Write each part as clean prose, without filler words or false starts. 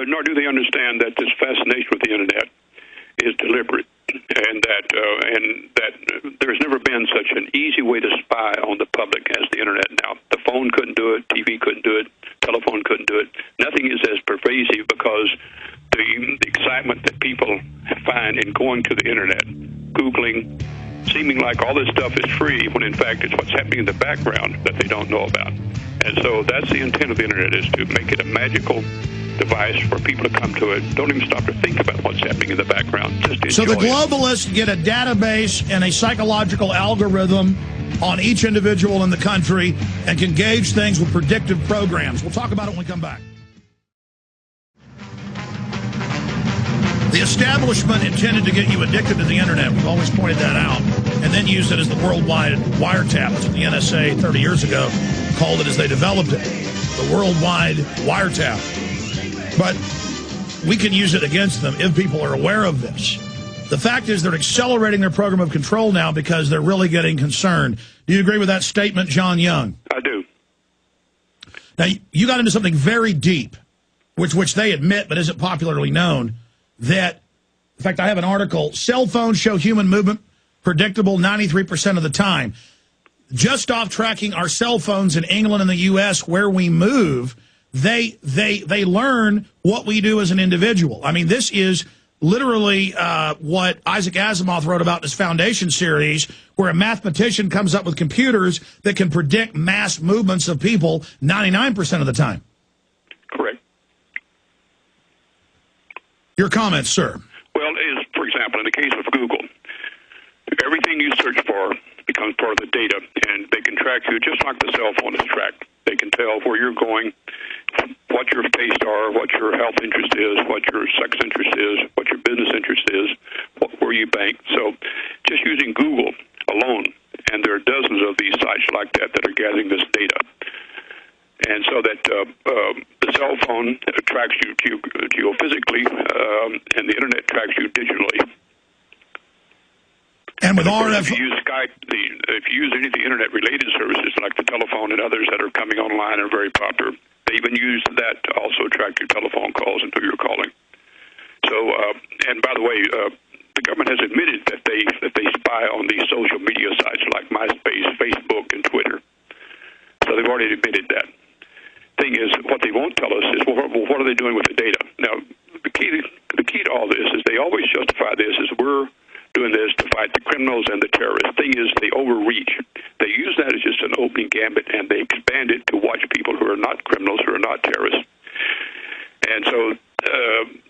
nor do they understand that this fascination with the internet is deliberate, and that there's never been such an easy way to spy on the public as the internet now. The phone couldn't do it, TV couldn't do it, telephone couldn't do it. Nothing is as pervasive because the excitement that people find in going to the internet, Googling, seeming like all this stuff is free, when in fact it's what's happening in the background that they don't know about. And so that's the intent of the internet, is to make it a magical device for people to come to it. Don't even stop to think about what's happening in the background. Just enjoy so the globalists get a database and a psychological algorithm on each individual in the country and can gauge things with predictive programs. We'll talk about it when we come back. The establishment intended to get you addicted to the internet. We've always pointed that out. And then used it as the worldwide wiretap. That's what the NSA 30 years ago called it as they developed it. The worldwide wiretap. But we can use it against them if people are aware of this. The fact is they're accelerating their program of control now because they're really getting concerned. Do you agree with that statement, John Young? I do. Now, you got into something very deep, which they admit but isn't popularly known, that, in fact, I have an article, cell phones show human movement predictable 93% of the time. Just off tracking our cell phones in England and the U.S. where we move, they learn what we do as an individual. I mean, this is literally what Isaac Asimov wrote about in his Foundation series, where a mathematician comes up with computers that can predict mass movements of people 99% of the time. Correct. Your comments, sir. Well, for example, in the case of Google, everything you search for becomes part of the data, and they can track you just like the cell phone is tracked. They can tell where you're going, what your tastes are, what your health interest is, what your sex interest is, what your business interest is, where you bank. So just using Google alone, and there are dozens of these sites like that that are gathering this data. And so that the cell phone tracks you geophysically, and the internet tracks you digitally. And with RF, if you use Skype, if you use any of the internet-related services like the telephone and others that are coming online are very popular, they even use that to also track your telephone calls and who you're calling. So, and by the way, the government has admitted that they spy on these social media sites like MySpace, Facebook, and Twitter. So they've already admitted that. Thing is, what they won't tell us is, well, what are they doing with the data? Now, the key to all this is they always justify this as we're doing this to fight the criminals and the terrorists. Thing is, they overreach. They use that as just an opening gambit, and they expand it to watch people who are not criminals, who are not terrorists. And so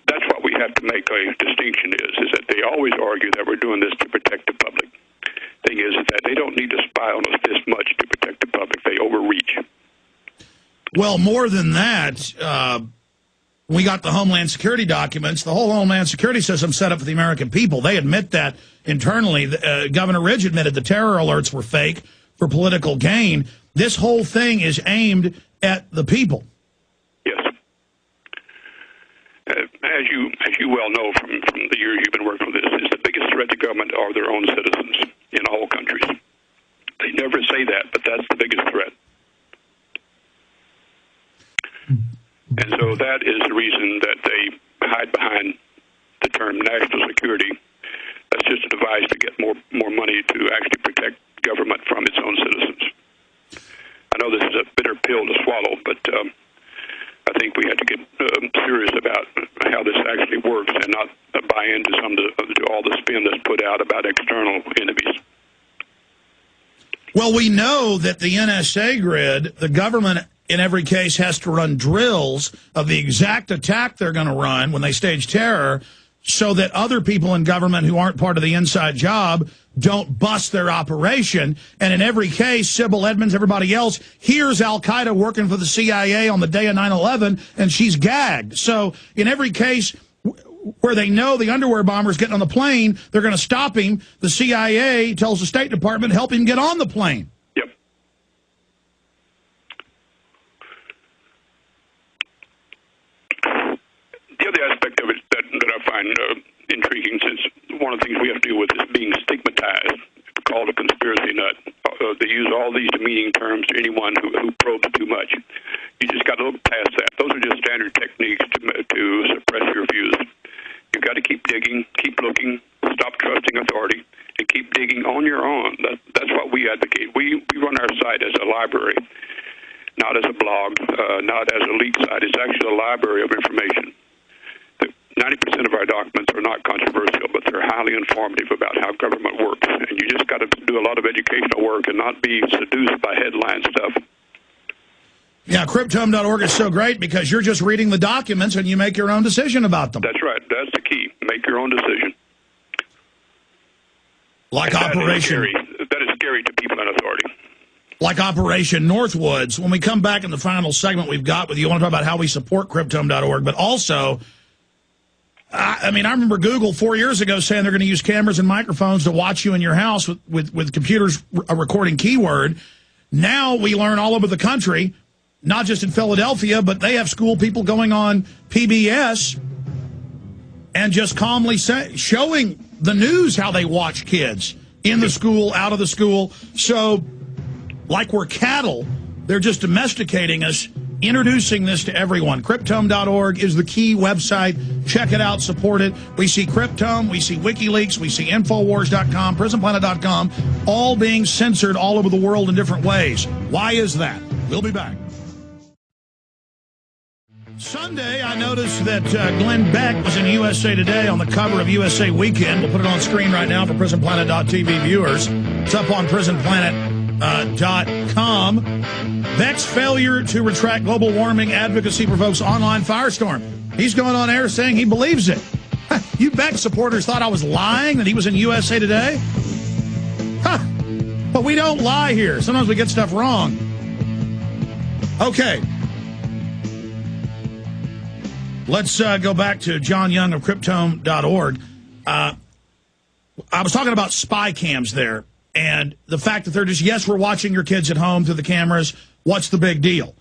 that's what we have to make a distinction is that they always argue that we're doing this to protect the public. Thing is that they don't need to spy on us this much to protect the public. They overreach. Well, more than that, we got the Homeland Security documents. The whole Homeland Security system set up for the American people. They admit that internally. Governor Ridge admitted the terror alerts were fake for political gain. This whole thing is aimed at the people. Yes. As you well know from the years you've been working on this, is the biggest threat to government are their own citizens in all countries. They never say that, but that's the biggest threat. And so that is the reason that they hide behind the term national security. That's just a device to get more money to actually protect government from its own citizens. I know this is a bitter pill to swallow, but I think we have to get serious about how this actually works and not buy into all the spin that's put out about external enemies. Well, we know that the NSA grid, the government in every case has to run drills of the exact attack they're going to run when they stage terror so that other people in government who aren't part of the inside job don't bust their operation. And in every case, Sybil Edmonds, everybody else, hears al-Qaeda working for the CIA on the day of 9/11, and she's gagged. So in every case where they know the underwear bomber's getting on the plane, they're going to stop him. The CIA tells the State Department, help him get on the plane. Yep. The other aspect of it that I find intriguing, since one of the things we have to deal with is being stigmatized, called a conspiracy nut. They use all these demeaning terms to anyone who probes too much. You just got to look past that. Those are just standard techniques to suppress your views. You've got to keep digging, keep looking, stop trusting authority, and keep digging on your own. That's what we advocate. We run our site as a library, not as a blog, not as a leak site. It's actually a library of information. 90% of our documents are not controversial, but they're highly informative about how government works. And you just got to do a lot of educational work and not be seduced by headline stuff. Yeah, Cryptome.org is so great because you're just reading the documents and you make your own decision about them. That's right. That's the key. Make your own decision. Like Operation... That is scary to people in authority. Like Operation Northwoods. When we come back in the final segment we've got with you, I want to talk about how we support Cryptome.org, but also... I remember Google 4 years ago saying they're going to use cameras and microphones to watch you in your house with computers recording keyword. Now we learn all over the country, not just in Philadelphia, but they have school people going on PBS and just calmly showing the news how they watch kids in the school, out of the school. So, like we're cattle, they're just domesticating us, introducing this to everyone. Cryptome.org is the key website. Check it out, support it. We see Cryptome, we see WikiLeaks, we see Infowars.com, PrisonPlanet.com, all being censored all over the world in different ways. Why is that? We'll be back. Sunday, I noticed that Glenn Beck was in USA Today on the cover of USA Weekend. We'll put it on screen right now for PrisonPlanet.tv viewers. It's up on PrisonPlanet.com. Beck's failure to retract global warming advocacy provokes online firestorm. He's going on air saying he believes it. You Beck supporters thought I was lying that he was in USA Today? Huh. But we don't lie here. Sometimes we get stuff wrong. Okay. Let's go back to John Young of Cryptome.org. I was talking about spy cams there and the fact that they're just, yes, we're watching your kids at home through the cameras. What's the big deal?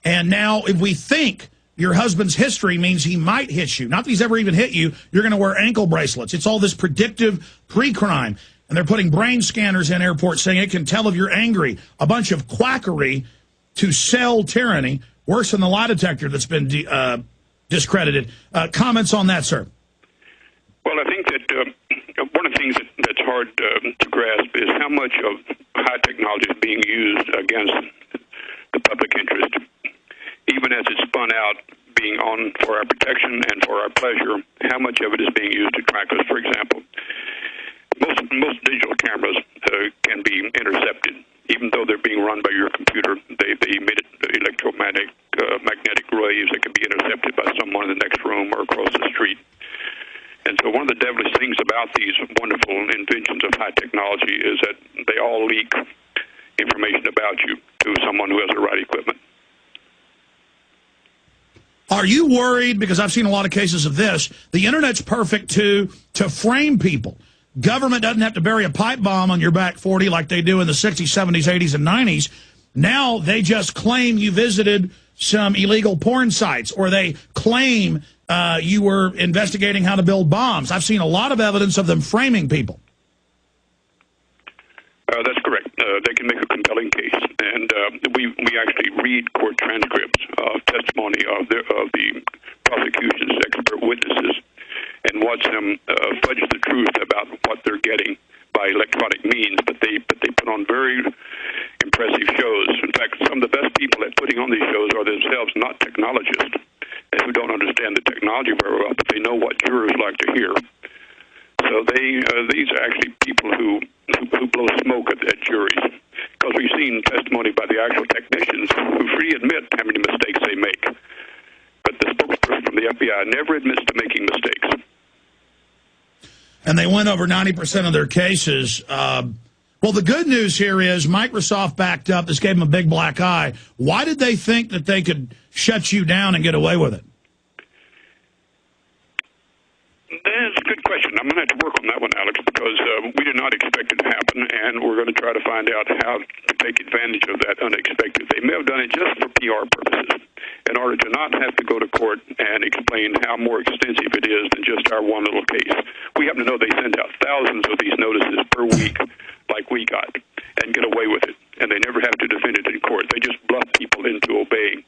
And now if we think your husband's history means he might hit you, not that he's ever even hit you, you're going to wear ankle bracelets. It's all this predictive pre-crime. And they're putting brain scanners in airports saying it can tell if you're angry. A bunch of quackery to sell tyranny, worse than the lie detector that's been discredited. Comments on that, sir? Well, I think that one of the things that's hard to grasp is how much of high technology is being used against the public interest. Even as it's spun out, being on for our protection and for our pleasure, how much of it is being used to track us? For example, most digital cameras can be intercepted. Even though they're being run by your computer, they emit electromagnetic magnetic waves that can be intercepted by someone in the next room or across the street. And so one of the devilish things about these wonderful inventions of high technology is that they all leak information about you to someone who has the right equipment. Are you worried, because I've seen a lot of cases of this, the Internet's perfect to frame people. Government doesn't have to bury a pipe bomb on your back 40 like they do in the 60s, 70s, 80s, and 90s. Now they just claim you visited some illegal porn sites, or they claim you were investigating how to build bombs. I've seen a lot of evidence of them framing people. That's correct. They can make a compelling case, and we actually read court transcripts of testimony of the prosecution's expert witnesses and watch them fudge the truth about what they're getting by electronic means. But they put on very impressive shows. In fact, some of the best people at putting on these shows are themselves not technologists who don't understand the technology very well, but they know what jurors like to hear. So these are actually people who blow smoke at juries, because we've seen testimony by the actual technicians who freely admit how many mistakes they make. But the spokesperson from the FBI never admits to making mistakes. And they win over 90% of their cases. Well, the good news here is Microsoft backed up. This gave them a big black eye. Why did they think that they could shut you down and get away with it? That's a good question. I'm going to have to work on that one, Alex, because we did not expect it to happen, and we're going to try to find out how to take advantage of that unexpected. They may have done it just for PR purposes, in order to not have to go to court and explain how more extensive it is than just our one little case. We happen to know they send out thousands of these notices per week, like we got, and get away with it, and they never have to defend it in court. They just bluff people into obeying.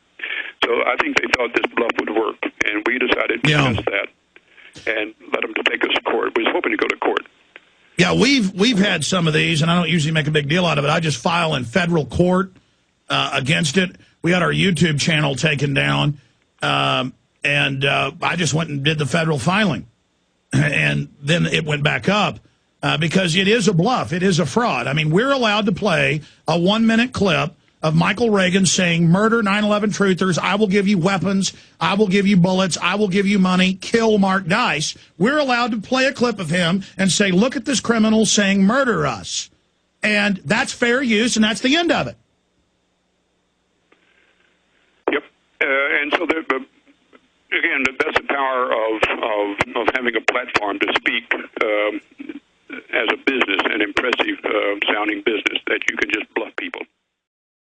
So I think they thought this bluff would work, and we decided to test that and let them to take us to court. We was hoping to go to court. Yeah, we've had some of these, and I don't usually make a big deal out of it. I just file in federal court against it. We had our YouTube channel taken down, and I just went and did the federal filing. And then it went back up because it is a bluff. It is a fraud. I mean, we're allowed to play a 1-minute clip of Michael Reagan saying, murder 9/11 truthers, I will give you weapons, I will give you bullets, I will give you money, kill Mark Dice. We're allowed to play a clip of him and say, look at this criminal saying murder us. And that's fair use, and that's the end of it. Yep. And so, again, that's the power of having a platform to speak as a business, an impressive sounding business, that you can just bluff people.